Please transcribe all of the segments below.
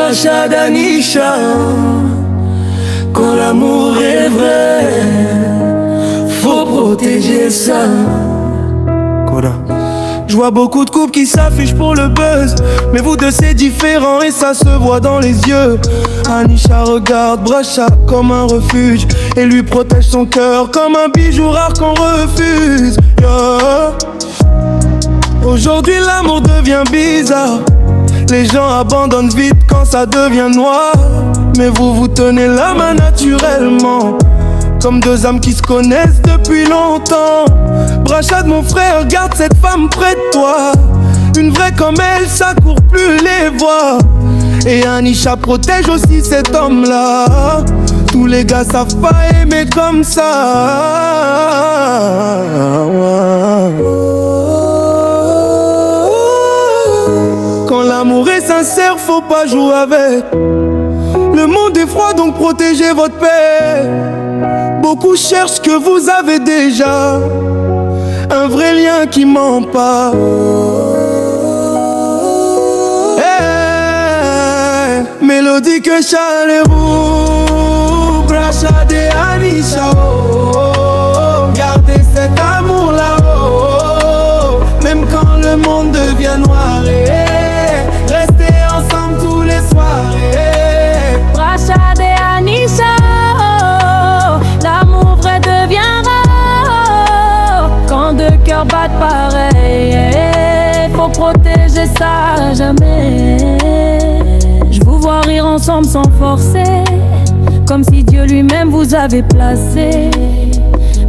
Brachad Anisha. Quand l'amour est vrai, faut protéger ça. Koda. Je vois beaucoup de couples qui s'affichent pour le buzz, mais vous deux c'est différent et ça se voit dans les yeux. Anisha regarde Brachad comme un refuge et lui protège son cœur comme un bijou rare qu'on refuse. Yeah. Aujourd'hui l'amour devient bizarre, les gens abandonnent vite quand ça devient noir. Mais vous vous tenez la main naturellement, comme deux âmes qui se connaissent depuis longtemps. Brachad mon frère, garde cette femme près de toi. Une vraie comme elle, ça court plus les voies. Et Anisha protège aussi cet homme-là. Tous les gars savent pas aimer comme ça. Quand l'amour est sincère, faut pas jouer avec. Le monde est froid, donc protégez votre paix. Beaucoup cherchent ce que vous avez déjà, un vrai lien qui ment pas. Hey, mélodie que chalez-vous, Brachad et Anisha. Oh, gardez cet amour là-haut, même quand le monde devient noir. Restez ensemble tous les soirs. Brachad et Anisha, l'amour vrai devient rare. Quand deux cœurs battent pareil, faut protéger ça à jamais. Je vous vois rire ensemble sans forcer, comme si Dieu lui-même vous avait placé.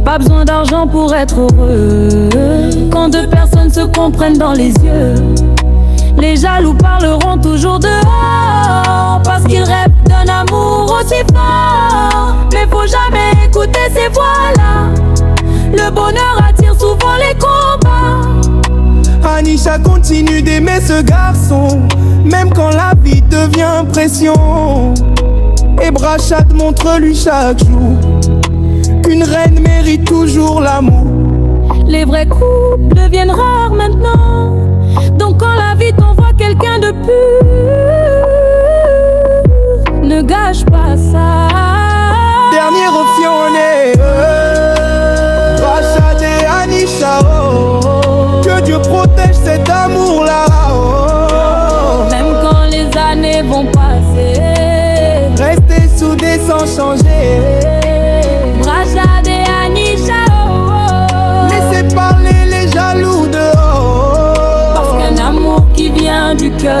Pas besoin d'argent pour être heureux. Quand deux personnes se comprennent dans les yeux, les jaloux parleront toujours dehors, parce qu'ils rêvent d'un amour aussi fort. Mais faut jamais écouter ces voix-là, le bonheur attire souvent les combats. Anisha continue d'aimer ce garçon, même quand la vie devient pression. Et Brachad montre-lui chaque jour qu'une reine mérite toujours l'amour. Les vrais couples deviennent rares maintenant, donc quand la vie t'envoie quelqu'un de pur, ne gâche pas ça. Dernier optionné, Brachad et Anisha. Oh, que Dieu protège cet amour-là. Oh, même quand les années vont passer, restez soudés sans changer. Brachad et Anisha. Laissez parler les jaloux dehors, parce qu'un amour qui vient du cœur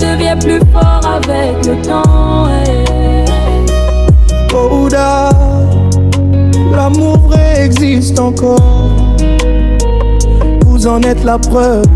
devient plus fort avec le temps. Koda, l'amour vrai existe encore. Vous en êtes la preuve.